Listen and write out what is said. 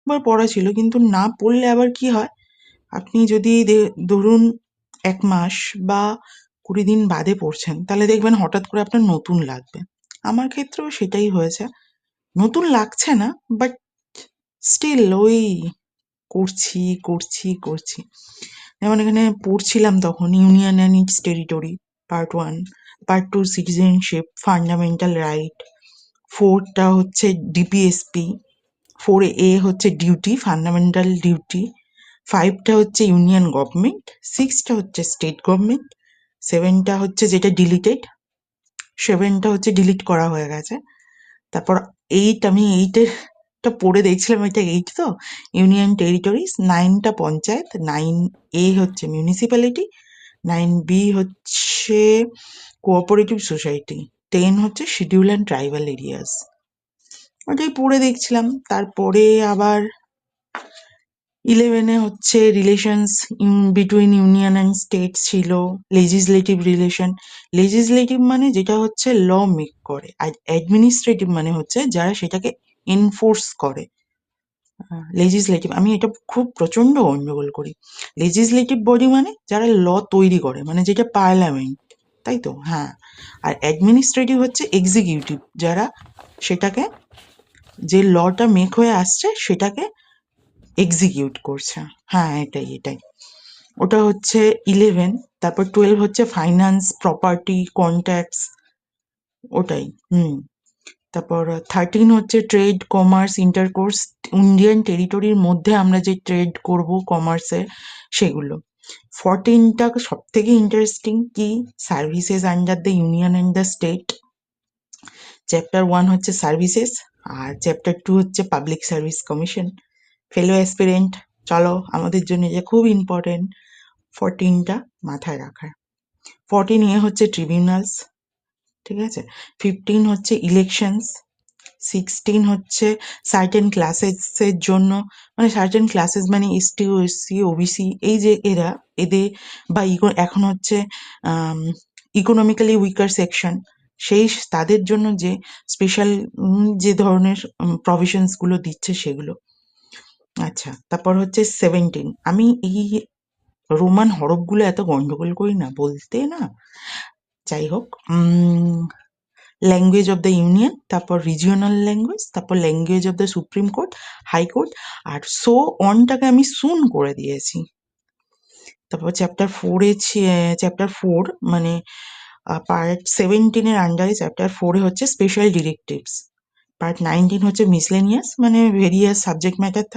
অনেকবার পড়া ছিল, কিন্তু না পড়লে আবার কি হয়, আপনি যদি ধরুন 1 মাস বা 20 দিন বাদে পড়ছেন, তাহলে দেখবেন হঠাৎ করে আপনার নতুন লাগবে। আমার ক্ষেত্রেও সেটাই হয়েছে। নতুন লাগছে না, বাট স্টিল ওই করছি করছি করছি। যেমন এখানে পড়ছিলাম তখন union and it's territory part 1, part 2 citizenship, fundamental right, 4টা হচ্ছে ডিপিএসপি, 4A হচ্ছে ডিউটি, ফান্ডামেন্টাল ডিউটি, 5টা হচ্ছে ইউনিয়ন গভর্নমেন্ট, 6টা হচ্ছে স্টেট গভর্নমেন্ট, 7টা হচ্ছে যেটা ডিলিটেড, 7টা হচ্ছে ডিলিট করা হয়ে গেছে। তারপর 8, আমি 8-এরটা পড়ে দেখছিলাম, এটা 8 তো, ইউনিয়ন টেরিটরিজ, 9টা পঞ্চায়েত, 9A হচ্ছে মিউনিসিপ্যালিটি, 9B হচ্ছে কোঅপারেটিভ সোসাইটি, 10 হচ্ছে শিডিউল অ্যান্ড ট্রাইবাল এরিয়াস। ওটাই পড়ে দেখছিলাম। তারপরে আবার 11-এ হচ্ছে relations between union and state ছিল, লেজিসলেটিভ রিলেশন। লেজিসলেটিভ মানে যেটা হচ্ছে ল মেক করে, আর অ্যাডমিনিস্ট্রেটিভ মানে হচ্ছে যারা সেটাকে এনফোর্স করে। লেজিসলেটিভ, আমি এটা খুব প্রচন্ড গন্ডগোল করি। লেজিসলেটিভ বডি মানে যারা ল তৈরি করে, মানে যেটা পার্লামেন্ট, তাই তো? হ্যাঁ। আর অ্যাডমিনিস্ট্রেটিভ হচ্ছে এক্সিকিউটিভ, যারা সেটাকে, যে লটা মেক হয়ে আসছে সেটাকে এক্সিকিউট করছে। হ্যাঁ, এটাই। ওটা হচ্ছে 11। তারপর 12 হচ্ছে ফাইন্যান্স, প্রপার্টি, কন্ট্যাক্টস, ওটাই। তারপর 13 হচ্ছে ট্রেড, কমার্স, ইন্টারকোর্স, ইন্ডিয়ান টেরিটরির মধ্যে আমরা যে ট্রেড করব কমার্সে, সেগুলো। 14টা সব থেকে ইন্টারেস্টিং, কি, services under the union and the state. Chapter 1 হচ্ছে সার্ভিসেস, আর চ্যাপ্টার 2 হচ্ছে পাবলিক সার্ভিস কমিশন। ফেলো অ্যাসপিরেন্ট, চলো, আমাদের জন্য এটা খুব ইম্পর্টেন্ট 14টা মাথায় রাখার। 14A হচ্ছে ট্রিবিউনালস, ঠিক আছে। 15 হচ্ছে ইলেকশনস, 16 হচ্ছে সার্টেন ক্লাসেসের জন্য, মানে সার্টেন ক্লাসেস মানে এসটি, ওএসসি, ওবিসি, এই যে এদের বা এখন হচ্ছে ইকোনমিক্যালি উইকার সেকশন, সেই তাদের জন্য যে স্পেশাল যে ধরনের প্রভিশনস গুলো দিচ্ছে সেগুলো। আচ্ছা, তারপর হচ্ছে 17। আমি এই রোমান হরফগুলো এত গন্ডগোল করি না বলতে, না, যাই হোক। ল্যাঙ্গুয়েজ অফ দ্য ইউনিয়ন, তারপর রিজিওনাল ল্যাঙ্গুয়েজ, তারপর language of the supreme court, high court, আর সো অনটাকে আমি সুন করে দিয়েছি। তারপর চ্যাপ্টার 4 মানে পার্ট 17-এর আন্ডারে চ্যাপ্টার 4-এ হচ্ছে স্পেশাল ডিরেক্টিভস, পার্ট 19 হচ্ছে মিসলেনিয়াস, মানে ভেরিয়াস সাবজেক্ট ম্যাটার